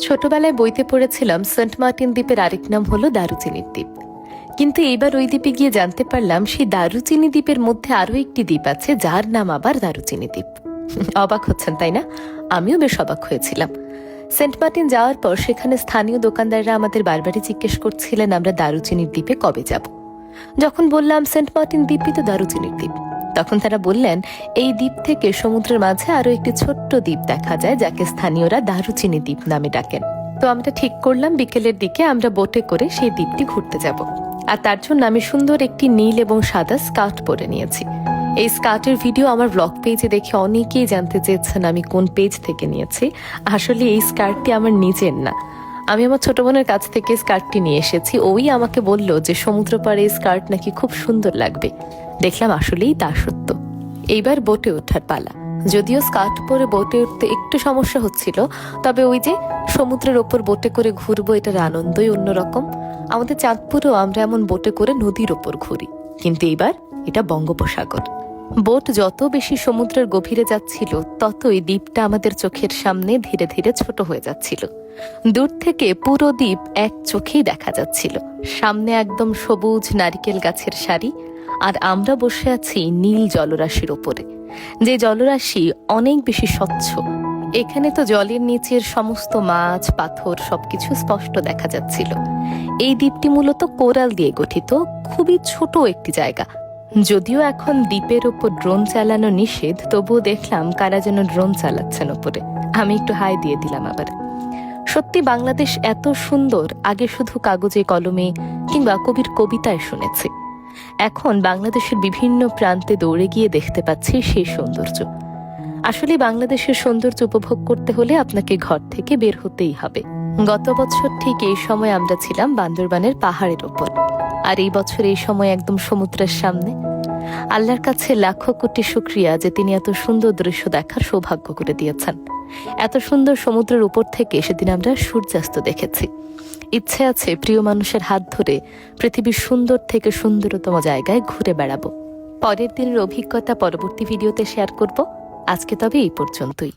ছোটবেলায় বইতে পড়েছিলাম সেন্ট মার্টিন দ্বীপের আরেক নাম হলো দারুচিনির দ্বীপ। কিন্তু এইবার ওই দ্বীপে গিয়ে জানতে পারলাম সেই দারুচিনি দ্বীপের মধ্যে আরো একটি দ্বীপ আছে যার নাম আবার দারুচিনি দ্বীপ। অবাক হচ্ছেন তাই না? আমিও বেশ অবাক হয়েছিলাম। সেন্ট মার্টিন যাওয়ার পর সেখানে স্থানীয় দোকানদাররা আমাদের বারবারই জিজ্ঞেস করছিলেন আমরা দারুচিনির দ্বীপে কবে যাব। যখন বললাম সেন্ট মার্টিন দ্বীপই তো দারুচিনির দ্বীপ, তখন তারা বললেন এই দ্বীপ থেকে সমুদ্রের মাঝে আরো একটি ছোট্ট দ্বীপ দেখা যায় যাকে স্থানীয়রা দারুচিনি দ্বীপ নামে ডাকেন। তো আমরা ঠিক করলাম বিকেলের দিকে আমরা বোটে করে সেই দ্বীপটি ঘুরতে যাব। আর তার জন্য আমি সুন্দর একটি নীল এবং সাদা স্কার্ট পরে নিয়েছি। এই স্কার্টের ভিডিও আমার ব্লগ পেজে দেখে অনেকেই জানতে চেয়েছেন আমি কোন পেজ থেকে নিয়েছি। আসলে এই স্কার্টটি আমার নিজের না, আমি আমার ছোট বোনের কাছ থেকে স্কার্টটি নিয়ে এসেছি। ওই আমাকে বলল যে সমুদ্র পাড়ে স্কার্ট নাকি খুব সুন্দর লাগবে। দেখলাম আসলেই তা সত্য। এইবার বোটে ওঠার পালা। যদিও স্কার্ট পরে বোটে উঠতে একটু সমস্যা হচ্ছিল, তবে ওই যে সমুদ্রের ওপর বোটে করে ঘুরবো এটার আনন্দই অন্যরকম। আমাদের চাঁদপুরেও আমরা এমন বোটে করে নদীর ওপর ঘুরি, কিন্তু এইবার এটা বঙ্গোপসাগর। বোট যত বেশি সমুদ্রের গভীরে যাচ্ছিল ততই দ্বীপটা আমাদের চোখের সামনে ধীরে ধীরে ছোট হয়ে যাচ্ছিল। দূর থেকে পুরো দ্বীপ এক চোখেই দেখা যাচ্ছিল। সামনে একদম সবুজ নারিকেল গাছের সারি, আর আমরা বসে আছি নীল জলরাশির ওপরে, যে জলরাশি অনেক বেশি স্বচ্ছ। এখানে তো জলের নিচের সমস্ত মাছ পাথর সবকিছু স্পষ্ট দেখা যাচ্ছিল। এই দ্বীপটি মূলত কোরাল দিয়ে গঠিত, খুবই ছোট একটি জায়গা। যদিও এখন দ্বীপের ওপর ড্রোন চালানো নিষেধ, তবুও দেখলাম কারা যেন ড্রোন চালাচ্ছেন ওপরে। আমি একটু হাই দিয়ে দিলাম আবার। সত্যি বাংলাদেশ এত সুন্দর আগে শুধু কাগজে কলমে কিংবা কবির কবিতায় শুনেছি। এখন বাংলাদেশের বিভিন্ন প্রান্তে দৌড়ে গিয়ে দেখতে পাচ্ছি সেই সৌন্দর্য। আসলে বাংলাদেশের সৌন্দর্য উপভোগ করতে হলে আপনাকে ঘর থেকে বের হতেই হবে। গত বছর ঠিক এই সময় আমরা ছিলাম বান্দরবানের পাহাড়ের ওপর, আর এই বছর এই সময় একদম সমুদ্রের সামনে। আল্লাহর কাছে লাখো কোটি শুকরিয়া যে তিনি এত সুন্দর দৃশ্য দেখার সৌভাগ্য করে দিয়েছেন। এত সুন্দর সমুদ্রের উপর থেকে সেদিন আমরা সূর্যাস্ত দেখেছি। ইচ্ছে আছে প্রিয় মানুষের হাত ধরে পৃথিবীর সুন্দর থেকে সুন্দরতম জায়গায় ঘুরে বেড়াবো। পরের দিনের অভিজ্ঞতা পরবর্তী ভিডিওতে শেয়ার করব। আজকে তবে এই পর্যন্তই।